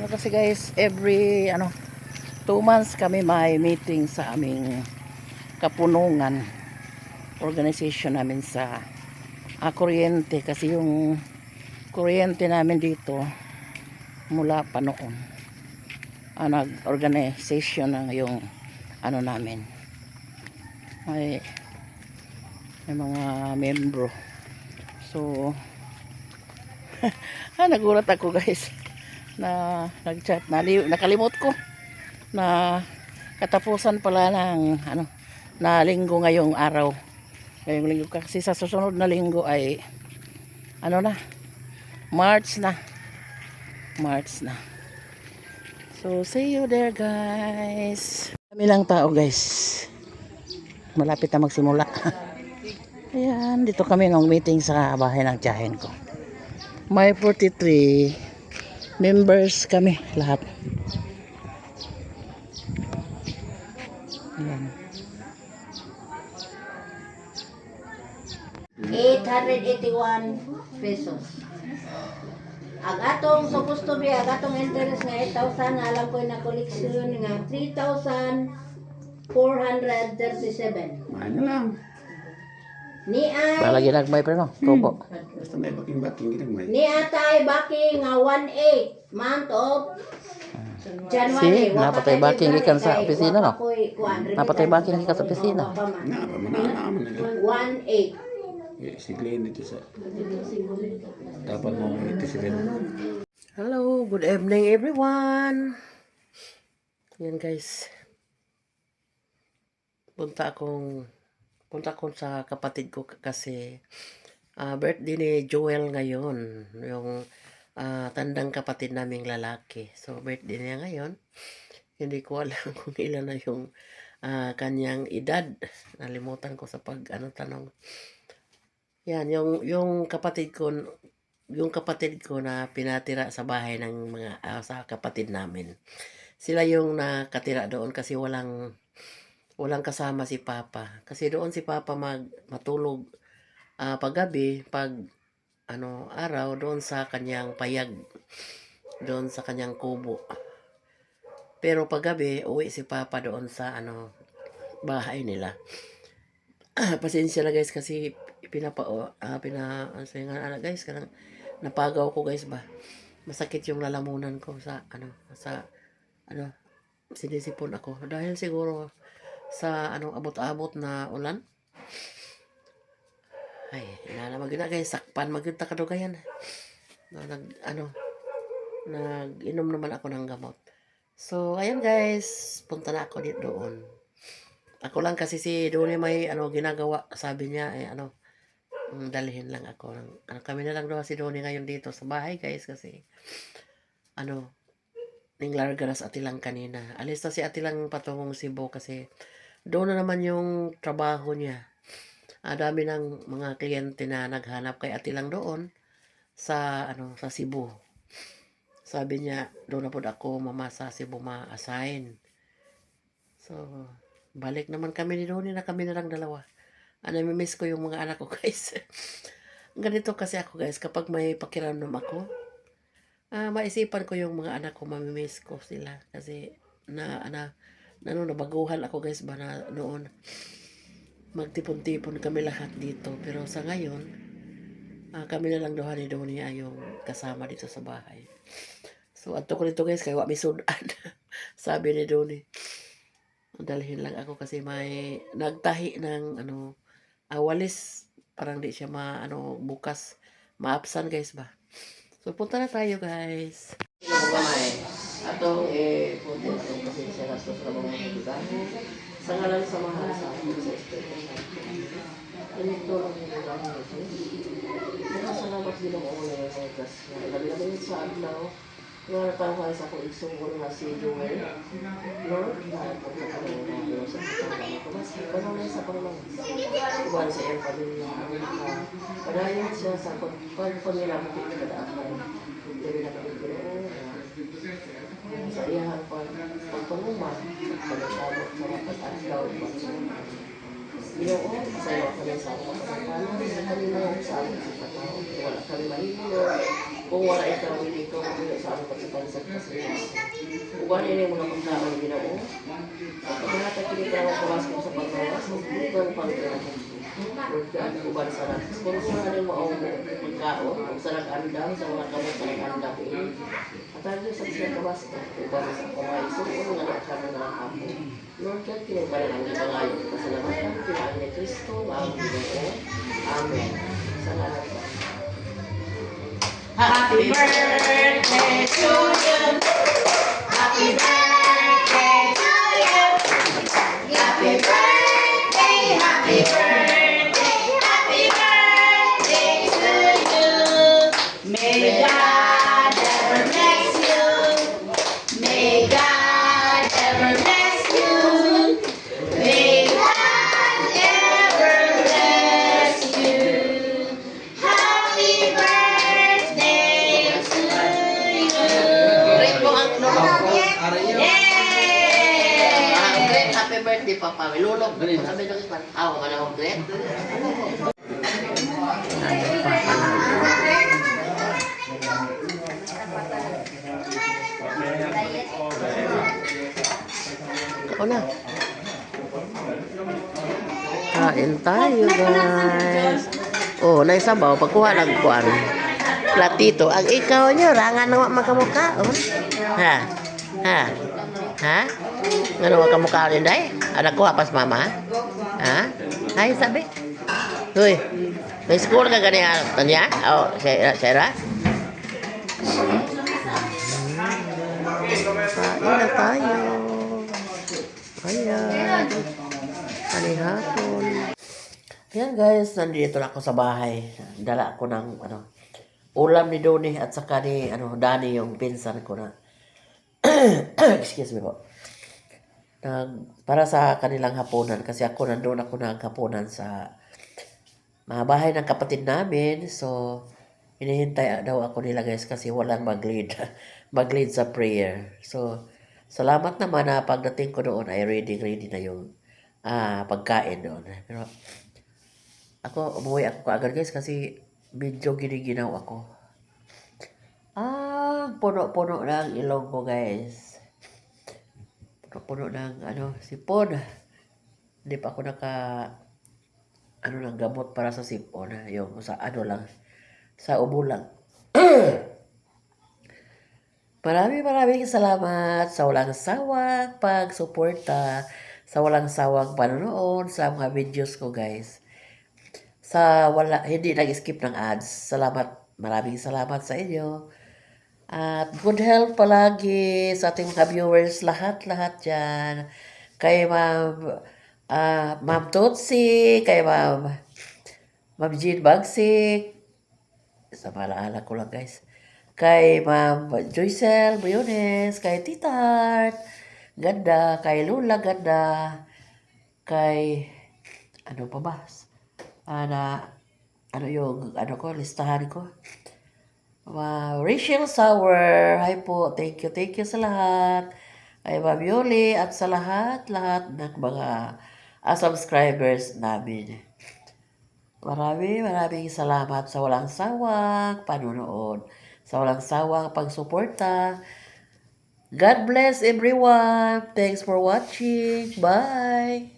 kasi guys, every 2 months kami may meeting sa aming kapunungan organization namin sa kuryente, kasi yung kuryente namin dito mula pa noon nag-organization ng yung namin, may mga membro. So nagulat ako guys na nag-chat, nakalimot ko na katapusan pala ng na linggo ngayong araw, ngayong linggo, kasi sa susunod na linggo ay March na. So see you there guys. Kami lang tao guys, malapit na magsimula. Ayan, dito kami ng meeting sa bahay ng tiyahin ko. May 43 members kami lahat. Ayan. 881 pesos. Ang atong supposed to be, ang atong interest nga 8,000, alam ko na koleksyon nga 3,437. Ano lang. Ni ay Balagi nagmay pero no, tubo. Basta may baking-baking ginagmay. ni atay baki nga 1/8 month of January. Si, napatay backing gikan sa opisina, no? Napatay backing gikan sa opisina. Na ba mananaman nila. 1/8. Si Glenn dito sa dapat mo 87. Hello, good evening everyone. Yan guys, punta akong sa kapatid ko kasi birthday ni Joel ngayon, yung tandang kapatid naming lalaki. So birthday niya ngayon. Hindi ko alam kung ilan na yung kanyang edad. Nalimutan ko sa tanong. Yan, yung kapatid ko na pinatira sa bahay ng mga sa kapatid namin. Sila yung nakatira doon kasi walang kasama si Papa. Kasi doon si Papa matulog paggabi, pag araw doon sa kanyang payag, doon sa kanyang kubo. Pero paggabi uwi si Papa doon sa bahay nila. Pasensya na guys kasi guys, kanang napagaw ko guys ba. Masakit yung lalamunan ko sa sinisipon ako dahil siguro sa abot-abot na ulan. Ay, inana magina guys, sakpan magita kadugayan. Nag-inom naman ako ng gamot. So, ayan guys, punta na ako dito doon. Ako lang kasi si Doni may ginagawa, sabi niya dalhin lang ako. Kami na lang daw si Doni ngayon dito sa bahay guys kasi ning largaras atilang kanina. Alis na si atilang patungong Cebu kasi doon na naman yung trabaho niya. Dami ng mga kliyente na naghanap kay atilang doon sa sa Cebu. Sabi niya doon na po ako sa Cebu ma-assign. So balik naman kami ni Doni, na kami na lang dalawa. Namimiss ko yung mga anak ko guys. Ganito kasi ako guys, kapag may pakiramdam ako, maisipan ko yung mga anak ko, mamimiss ko sila. Kasi nabaguhan ako guys ba na noon. Magtipon-tipon kami lahat dito. Pero sa ngayon, kami na lang daw ni Doni yung kasama dito sa bahay. So ato ko nito guys, kaya wami sudan. Sabi ni Doni. Dalhin lang ako kasi may nagtahi ng walis, parang di siya bukas maapsan guys ba. So punta na tayo guys. Atong puti atong pasensya na sa trabaho ng trabaho. Sa ngalan sa mahal sa akin sa espiritu. Ito lang yung trabaho nito. Salamat Ginoo na sa oras. Labi-labi sa adlaw. Nga natawag sa akong igsungol nga si Joel. Lord, dahil po sa kanila sa pagkakas ko. Mas panawin sa pangalas. Kuban sa iyong pamilya. Padayon siya sa pagpamilya mo kung kadaapan. Dili na kapag sa iyang pagpanguman, pagkakabot sa pag-adlaw, Ginoo, sa iyo kami sa pagkakapanan, sa kanila sa aming pagkakao. Wala kami mahilo. Kung wala ikaw, hindi ikaw mabuyo sa ano pagsapansag kasi uban ini mo na pagkaon ginoo. Pagkatapos kini ka kawas mo sa pagkawas, bukan pagkaon. Pagkaan uban sa rat. Kung sa ano mo ang pagkaon, kung sa nag-andam sa mga kamot sa nag-andam ini. At ano sa siya kawas ka, uban sa kamay. So, nga na siya na ako. Lord God, kinibalan ang ibangayo. Pasalamatan, kinaang ni Kristo, ang ginoo. Amen. Salamat. Happy birthday to you. Happy birthday to you. Happy birthday, happy birthday, happy birthday to you. May God ever bless you. May God ever bless you. May God ever bless you. Happy birthday to you. Great po ang Yay! great happy birthday, Papa. Lulog. Sabi nung ispan, awa ka na akong great. Ako na. Kain tayo, guys. Oh, naisabaw. Pagkuha lang ko ano. Platito. Ang ikaw nyo, rangan na makamukha. Oh. Ha? Ha? Ha? Ano makamukha rin, day? Anak ko, pas mama? Ha? Ay, sabi. Uy, may school ka ganyan. Tanya? Oh, Sarah? Kain na tayo. Ayan. Kanihapon. Ayan guys, nandito na ako sa bahay. Dala ako ng ulam ni Donnie at saka ni Danny, yung pinsan ko na. Excuse me po. Para sa kanilang hapunan kasi nandun ako ng hapunan sa mga bahay ng kapatid namin. So, hinihintay daw ako nila guys kasi walang mag-lead sa prayer. So, salamat naman na pagdating ko doon ay ready na yung pagkain doon. Pero umuwi ako kaagad guys kasi medyo giniginaw ako. Puno-puno ng ilong ko guys. Puno-puno ng sipon. Hindi pa ako ng gamot para sa sipon. Yung sa lang, sa ubo lang. Maraming salamat sa walang sawang pagsuporta, sa walang sawang panonood sa mga videos ko guys. Hindi nag-skip ng ads. Maraming salamat sa inyo. At good health palagi sa ating mga viewers, lahat dyan. Kay Ma'am Tutsi, kay Ma'am Jean Bagsik, sa malaala ko lang guys. Kay Ma'am Joycel Buyones, kay Titart, ganda, kay Lula, ganda, kay, ano pa ba? Listahan ko. Rachel Sauer, hi po, thank you sa lahat. Kay Ma'am Yoli at sa lahat ng mga subscribers namin. Maraming salamat sa walang sawang panunood, sa walang sawang pagsuporta. God bless everyone. Thanks for watching. Bye.